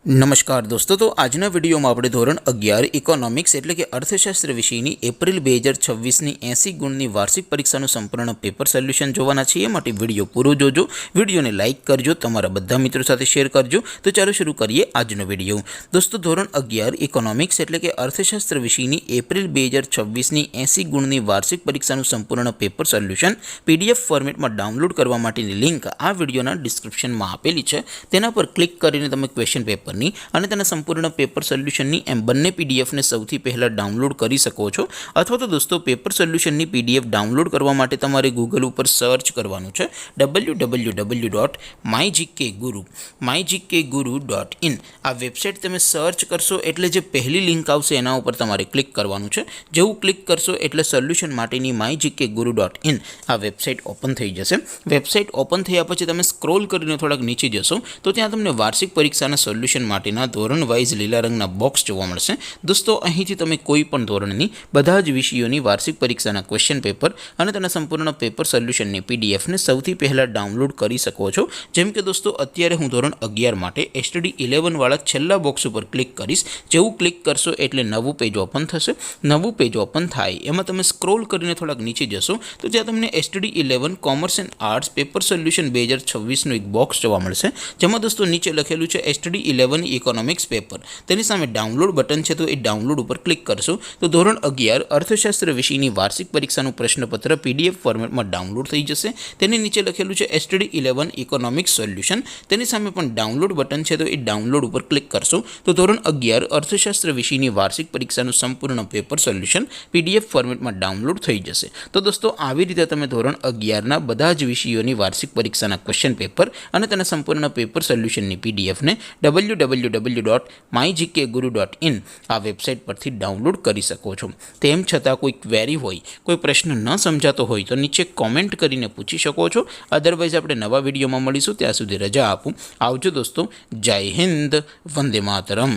નમસ્કાર દોસ્તો, તો આજના વિડીયોમાં આપણે ધોરણ 11 ઇકોનોમિક્સ એટલે કે અર્થશાસ્ત્ર વિષયની એપ્રિલ 2026ની 80 ગુણની વાર્ષિક પરીક્ષાનું સંપૂર્ણ પેપર સોલ્યુશન જોવાના છીએ. માટે વિડીયો પૂરો જોજો, વિડીયોને લાઇક કરજો, તમારા બધા મિત્રો સાથે શેર કરજો. તો ચાલો શરૂ કરીએ આજનો વિડીયો. દોસ્તો, ધોરણ 11 ઇકોનોમિક્સ એટલે કે અર્થશાસ્ત્ર વિષયની એપ્રિલ 2026ની 80 ગુણની વાર્ષિક પરીક્ષાનું સંપૂર્ણ પેપર સોલ્યુશન PDF ફોર્મેટમાં ડાઉનલોડ કરવા માટેની લિંક આ વિડીયોના ડિસ્ક્રિપ્શનમાં આપેલી છે. તેના પર ક્લિક કરીને તમે ક્વેશ્ચન પેપર અને તેના સંપૂર્ણ પેપર સોલ્યુશનની એમ બંને પીડીએફને સૌથી પહેલાં ડાઉનલોડ કરી શકો છો. અથવા તો દોસ્તો, પેપર સોલ્યુશનની PDF ડાઉનલોડ કરવા માટે તમારે ગૂગલ ઉપર સર્ચ કરવાનું છે www.mygkguru.in. આ વેબસાઇટ તમે સર્ચ કરશો એટલે જે પહેલી લિંક આવશે એના ઉપર તમારે ક્લિક કરવાનું છે. જેવું ક્લિક કરશો એટલે સોલ્યુશન માટેની mygkguru.in આ વેબસાઇટ ઓપન થઈ જશે. વેબસાઇટ ઓપન થયા પછી તમે સ્ક્રોલ કરીને થોડાક નીચે જશો તો ત્યાં તમને વાર્ષિક પરીક્ષાના સોલ્યુશન માટેના ધોરણ વાઇઝ લીલા રંગના બોક્સ જોવા મળશે. દોસ્તો, અહીંથી તમે કોઈ પણ ધોરણની બધા જ વિષયોની વાર્ષિક પરીક્ષાના ક્વેશ્ચન પેપર અને તેના સંપૂર્ણ પેપર સોલ્યુશનની PDFને સૌથી પહેલાં ડાઉનલોડ કરી શકો છો. જેમ કે દોસ્તો, અત્યારે હું ધોરણ 11 માટે STD11 વાળા છેલ્લા બોક્સ ઉપર ક્લિક કરીશ. જેવું ક્લિક કરશો એટલે નવું પેજ ઓપન થશે. નવું પેજ ઓપન થાય એમાં તમે સ્ક્રોલ કરીને થોડાક નીચે જશો તો ત્યાં તમને STD11 commerce and arts paper solution 2026નું એક બોક્સ જોવા મળશે. જેમાં દોસ્તો નીચે લખેલું છે STD11 ઇકોનોમિક્સ પેપર. તેની સામે ડાઉનલોડ બટન છે, તો એ ડાઉનલોડ ઉપર ક્લિક કરશો તો ધોરણ 11 અર્થશાસ્ત્ર વિષયની વાર્ષિક પરીક્ષાનું પ્રશ્નપત્ર PDF ફોર્મેટમાં ડાઉનલોડ થઈ જશે. તેની નીચે લખેલું છે STD11 ઇકોનોમિક્સ સોલ્યુશન. તેની સામે પણ ડાઉનલોડ બટન છે, તો એ ડાઉનલોડ ઉપર ક્લિક કરશો તો ધોરણ 11 અર્થશાસ્ત્ર વિષયની વાર્ષિક પરીક્ષાનું સંપૂર્ણ પેપર સોલ્યુશન PDF ફોર્મેટમાં ડાઉનલોડ થઈ જશે. તો દોસ્તો, આવી રીતે તમે ધોરણ 11ના બધા જ વિષયોની વાર્ષિક પરીક્ષાના ક્વેશ્ચન પેપર અને તેના સંપૂર્ણ પેપર સોલ્યુશનની PDFને www.mygkguru.in આ વેબસાઇટ પરથી ડાઉનલોડ કરી શકો છો. તેમ છતાં કોઈ ક્વેરી હોય, કોઈ પ્રશ્ન ન સમજાતો હોય તો નીચે કોમેન્ટ કરીને પૂછી શકો છો. અદરવાઇઝ આપણે નવા વિડીયોમાં મળીશું. ત્યાં સુધી રજા આપું. આવજો દોસ્તો. જય હિન્દ. વંદે માતરમ.